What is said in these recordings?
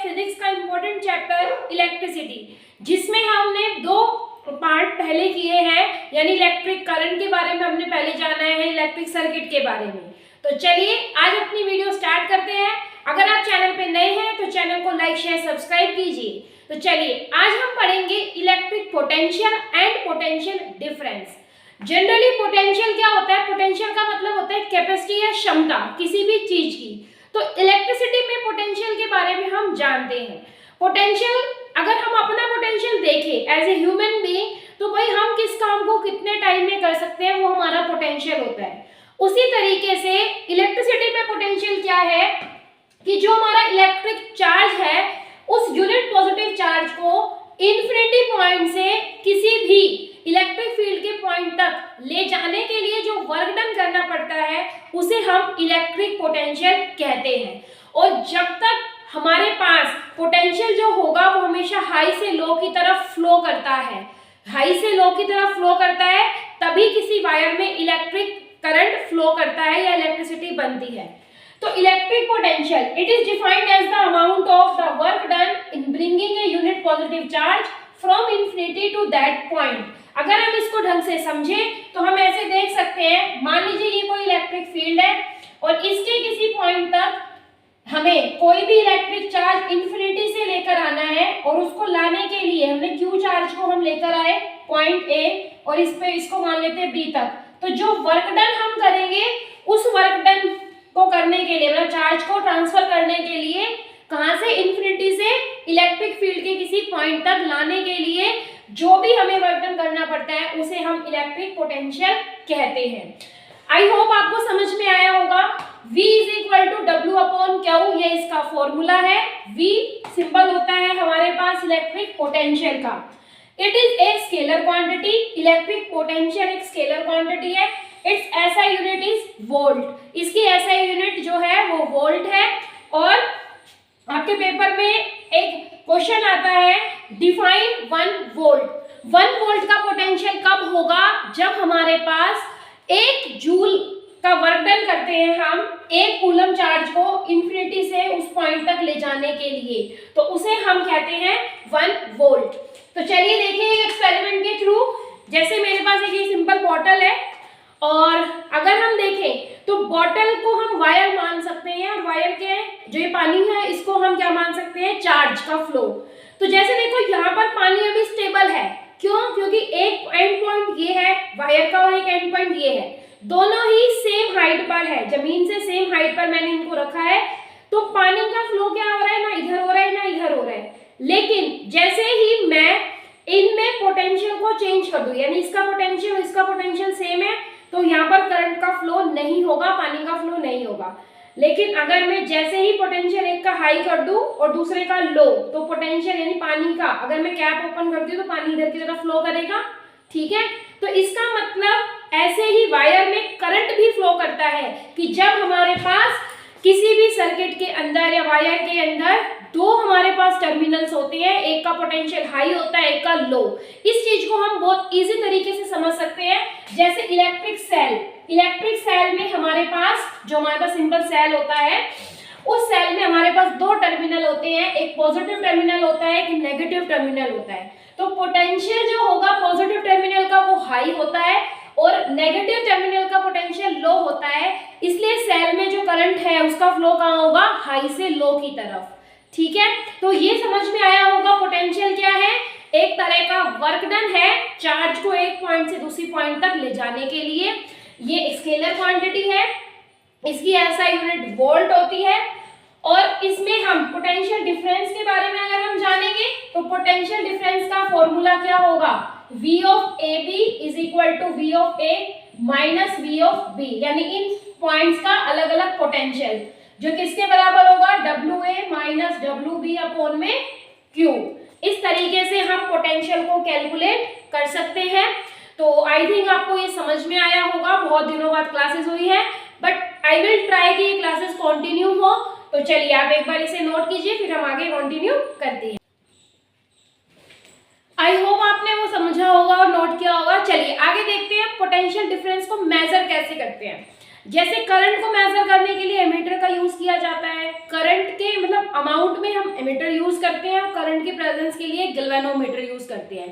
Physics का important chapter electricity, जिसमें हमने दो पार्ट पहले किए हैं, यानी इलेक्ट्रिक करंट के बारे में हमने पहले जाना है, इलेक्ट्रिक सर्किट के बारे में। तो चलिए आज अपनी वीडियो स्टार्ट करते हैं। अगर आप चैनल पे नए हैं तो चैनल को लाइक शेयर सब्सक्राइब कीजिए। तो चलिए आज हम पढ़ेंगे electric potential and potential difference. Generally potential क्या होता है? पोटेंशियल का मतलब होता है कैपेसिटी या क्षमता किसी भी चीज की। तो इलेक्ट्रिसिटी में पोटेंशियल के बारे में हम जानते हैं। पोटेंशियल, अगर हम अपना पोटेंशियल देखें एज ए ह्यूमन बीइंग, तो भाई हम किस काम को कितने टाइम में कर सकते हैं, वो हमारा पोटेंशियल होता है। उसी तरीके से इलेक्ट्रिसिटी में पोटेंशियल क्या है कि जो हमारा इलेक्ट्रिक चार्ज है उस यूनिट पॉजिटिव चार्ज को इन्फिनिटी पॉइंट से किसी भी इलेक्ट्रिक फील्ड के पॉइंट तक ले जाने के लिए जो वर्क डन करना पड़ता है उसे हम इलेक्ट्रिक पोटेंशियल कहते हैं। और जब तक हमारे पास पोटेंशियल जो होगा वो हमेशा हाई से लो की तरफ फ्लो करता है, हाई से लो की तरफ फ्लो करता है, तभी किसी वायर में इलेक्ट्रिक करंट फ्लो करता है या इलेक्ट्रिसिटी बनती है। तो electric potential it is defined as the amount of the work done in bringing a unit positive charge from infinity to that point. अगर हम इसको ढंग से समझें तो हम ऐसे देख सकते हैं, मान लीजिए ये कोई इलेक्ट्रिक फील्ड है और इसके किसी पॉइंट तक हमें कोई भी इलेक्ट्रिक चार्ज इंफिनिटी से लेकर आना है, और उसको लाने के लिए हमने क्यू चार्ज को हम लेकर आए पॉइंट ए और इस पे इसको मान लेते हैं बी तक। तो जो वर्क डन हम करेंगे उस वर्क डन को करने के लिए, मतलब चार्ज को ट्रांसफर करने के लिए कहां से, इंफिनिटी से इलेक्ट्रिक फील्ड के किसी पॉइंट तक लाने के लिए जो भी हमें वर्क डन करना पड़ता है उसे हम इलेक्ट्रिक पोटेंशियल कहते हैं। आई होप आपको समझ में आया होगा। V is equal to W upon Q, ये इसका फॉर्मूला है। V सिंबल होता है हमारे पास इलेक्ट्रिक पोटेंशियल का। It is a scalar quantity, electric potential एक स्केलर क्वांटिटी है। Its SI unit is volt, इसकी एसआई यूनिट जो है वो वोल्ट है। और आपके पेपर में एक क्वेश्चन आता है, डिफाइन 1 वोल्ट। 1 वोल्ट का पोटेंशियल कब होगा? जब हमारे पास 1 जूल का वर्क डन करते हैं हम 1 कूलम चार्ज को इंफिनिटी से उस पॉइंट तक ले जाने के लिए, तो उसे हम कहते हैं 1 वोल्ट। तो चलिए देखिए एक्सपेरिमेंट के थ्रू। जैसे मेरे पास एक ये सिंपल बॉटल है और अगर हम देखें तो बॉटल को हम वायर मान सकते हैं, और वायर के जो ये पानी है इसको हम क्या मान सकते हैं, चार्ज का फ्लो। तो जैसे देखो यहाँ पर पानी अभी स्टेबल है, क्यों? क्योंकि एक एंड पॉइंट ये है वायर का और एक एंड पॉइंट ये है, दोनों ही सेम हाइट पर है, जमीन से सेम हाइट पर मैंने इनको रखा है। तो पानी का फ्लो क्या हो रहा है, ना इधर हो रहा है ना इधर हो रहा है। लेकिन जैसे ही मैं इनमें पोटेंशियल को चेंज कर दूं, यानी इसका पोटेंशियल और इसका पोटेंशियल सेम है, तो यहाँ पर करंट का फ्लो नहीं होगा, पानी का फ्लो नहीं होगा। लेकिन अगर मैं जैसे ही पोटेंशियल एक का हाई कर दूं और दूसरे का लो, तो पोटेंशियल यानी पानी का, अगर मैं कैप ओपन करती हूँ तो पानी इधर की तरफ फ्लो करेगा। ठीक है, तो इसका मतलब ऐसे ही वायर में करंट भी फ्लो करता है कि जब हमारे पास किसी भी सर्किट के अंदर या वायर के अंदर 2 हमारे पास टर्मिनल्स होते हैं, एक का पोटेंशियल हाई होता है एक का लो। इस चीज को हम बहुत इजी तरीके से समझ सकते हैं। जैसे इलेक्ट्रिक सेल में हमारे पास जो हमारे पास सिंपल सेल होता है, उस सेल में हमारे पास 2 टर्मिनल होते हैं, एक पॉजिटिव टर्मिनल होता है एक नेगेटिव टर्मिनल होता है। तो पोटेंशियल जो होगा पॉजिटिव टर्मिनल का वो हाई होता है और नेगेटिव टर्मिनल का पोटेंशियल लो होता है, इसलिए सेल में जो करंट है उसका फ्लो कहाँ होगा, हाई से लो की तरफ। ठीक है, तो ये समझ में आया होगा पोटेंशियल क्या है, एक तरह का वर्क डन है चार्ज को एक पॉइंट से दूसरी पॉइंट तक ले जाने के लिए। ये स्केलर क्वांटिटी है, इसकी एसआई यूनिट वोल्ट होती है। और इसमें हम पोटेंशियल डिफरेंस के बारे में अगर हम जानेंगे तो पोटेंशियल डिफरेंस का फॉर्मूला क्या होगा, V of AB is equal to V of A minus V of B, यानी इन पॉइंट्स का अलग अलग पोटेंशियल जो किसके बराबर होगा, WA माइनस WB अपॉन में Q। इस तरीके से हम पोटेंशियल को कैलकुलेट कर सकते हैं। तो आई थिंक आपको ये समझ में आया होगा। बहुत दिनों बाद क्लासेस हुई है, बट आई विल ट्राई कि ये क्लासेस कंटिन्यू हो। तो चलिए आप एक बार इसे नोट कीजिए, फिर हम आगे कंटिन्यू करते हैं। आई होप आपने वो समझा होगा और नोट किया होगा। चलिए आगे देखते हैं पोटेंशियल डिफरेंस को मेजर कैसे करते हैं। जैसे करंट को मेजर करने के लिए एमीटर का यूज किया जाता है, करंट के मतलब अमाउंट में हम एमीटर यूज करते हैं और करंट के प्रेजेंस के लिए गैल्वेनोमीटर यूज करते हैं।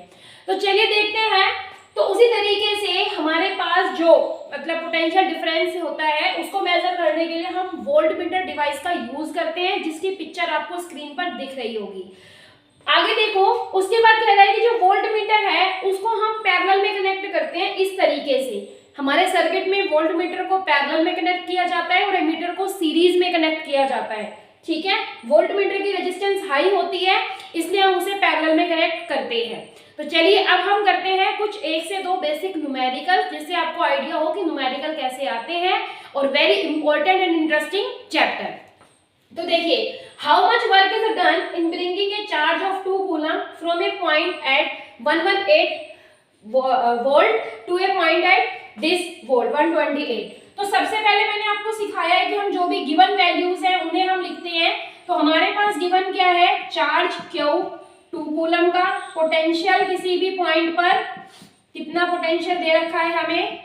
तो चलिए देखते हैं। तो उसी तरीके से हमारे पास जो मतलब पोटेंशियल डिफरेंस होता है उसको मेजर करने के लिए हम वोल्टमीटर डिवाइस का यूज करते हैं, जिसकी पिक्चर आपको स्क्रीन पर दिख रही होगी। आगे देखो, उसके बाद कह रहा है कि जो वोल्टमीटर है उसको हम पैरेलल में कनेक्ट करते हैं इस तरीके से। हमारे सर्किट में वोल्टमीटर को पैरेलल में कनेक्ट किया जाता है और एमीटर को सीरीज में कनेक्ट किया जाता है। ठीक है, वोल्टमीटर की रेजिस्टेंस हाई होती है इसलिए हम उसे पैरेलल में कनेक्ट करते हैं। तो चलिए अब हम करते हैं कुछ 1 से 2 बेसिक न्यूमेरिकल, जिससे आपको आइडिया हो कि न्यूमेरिकल कैसे आते हैं, और very important and interesting chapter. तो देखिए, how much work is done in bringing a charge of 2 coulomb from a point at 118 volt to a point at this volt 128। तो सबसे पहले मैंने आपको सिखाया है कि हम जो भी गिवन वैल्यूज हैं उन्हें हम लिखते हैं। तो हमारे पास गिवन क्या है, चार्ज Q 2 कूलम का, पोटेंशियल किसी भी पॉइंट पर कितना पोटेंशियल दे रखा है हमें।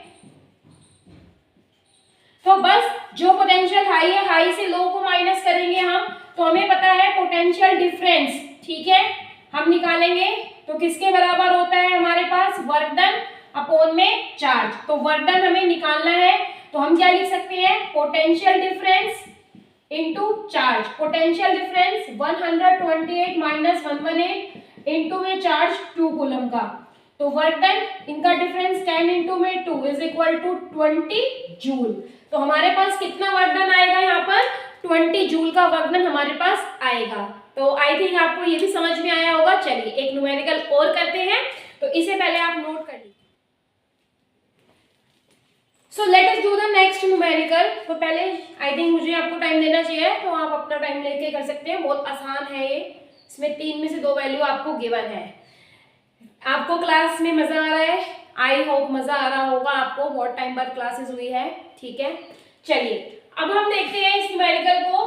तो बस जो पोटेंशियल हाई है, हाई से लो को माइनस करेंगे हम, तो हमें पता है पोटेंशियल डिफरेंस। ठीक है, हम निकालेंगे तो किसके बराबर होता है हमारे पास, वर्क डन अपॉन में चार्ज। तो वर्क डन हमें निकालना है, तो हम क्या लिख सकते हैं, potential difference into charge. Potential difference 128 minus 118 into में चार्ज 2 कूलम का। तो वर्क डन, इनका डिफरेंस 10 इनटू में 2 इज इक्वल टू 20 जूल। तो हमारे पास कितना वर्क डन आएगा यहाँ पर, 20 जूल का वर्क डन हमारे पास आएगा। तो आई थिंक आपको ये भी समझ में आया होगा। चलिए एक न्यूमेरिकल और करते हैं, तो इसे पहले आप नोट कर लीजिए। So let us do the next numerical. तो पहले आई थिंक मुझे आपको टाइम देना चाहिए, तो आप अपना टाइम लेके कर सकते हैं, बहुत आसान है ये। इसमें 3 में से 2 वैल्यू आपको गिवन है। आपको क्लास में मजा आ रहा है, आई होप मजा आ रहा होगा आपको, बहुत टाइम बाद क्लासेस हुई है। ठीक है, चलिए अब हम देखते हैं इस न्यूमेरिकल को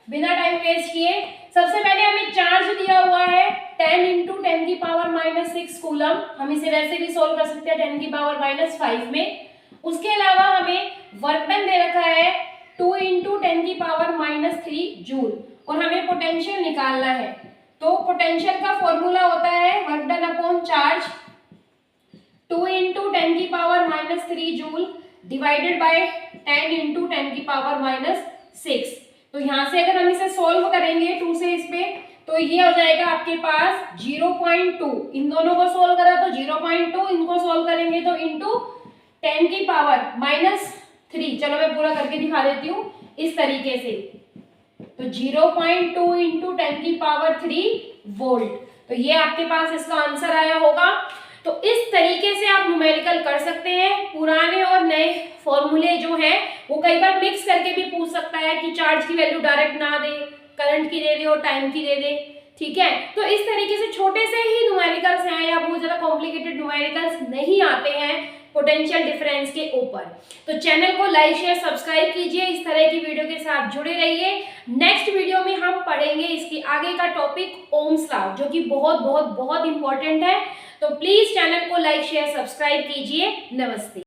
बिना टाइम वेस्ट किए। सबसे पहले हमें चार्ज दिया हुआ है 10 इंटू 10 की पावर -6 कूलम। हम इसे वैसे भी सोल्व कर सकते हैं 10 की पावर -5 में। उसके अलावा हमें वर्क डन दे रखा है 2 इंटू 10 की पावर -3 जूल, और हमें पोटेंशियल निकालना है। तो पोटेंशियल का फॉर्मूला होता है work done upon charge 2 into 10 की power -3 joule divided by 10 into 10 की पावर -6। तो यहाँ से अगर हम इसे सोल्व करेंगे 2 से इस पे, तो ये हो जाएगा आपके पास 0.2। इन दोनों को सोल्व करा तो 0.2, इनको सोल्व करेंगे तो इंटू 10 की पावर -3। चलो मैं पूरा करके दिखा देती हूँ इस तरीके से। तो 0.2 इंटू 10 की पावर 3 वोल्ट। तो ये आपके पास इसका आंसर आया होगा। तो इस तरीके से आप न्यूमेरिकल कर सकते हैं। पुराने और नए फॉर्मूले जो है वो कई बार मिक्स करके भी पूछ सकता है कि चार्ज की वैल्यू डायरेक्ट ना दे, करंट की दे दे और टाइम की दे दे। ठीक है, तो इस तरीके से छोटे से ही न्यूमेरिकल्स हैं, या बहुत ज्यादा कॉम्प्लिकेटेड न्यूमेरिकल्स नहीं आते हैं पोटेंशियल डिफरेंस के ऊपर। तो चैनल को लाइक शेयर सब्सक्राइब कीजिए, इस तरह की वीडियो के साथ जुड़े रहिए। नेक्स्ट वीडियो में हम पढ़ेंगे इसके आगे का टॉपिक ओम्स लॉ, जो कि बहुत बहुत बहुत इंपॉर्टेंट है। तो प्लीज चैनल को लाइक शेयर सब्सक्राइब कीजिए। नमस्ते।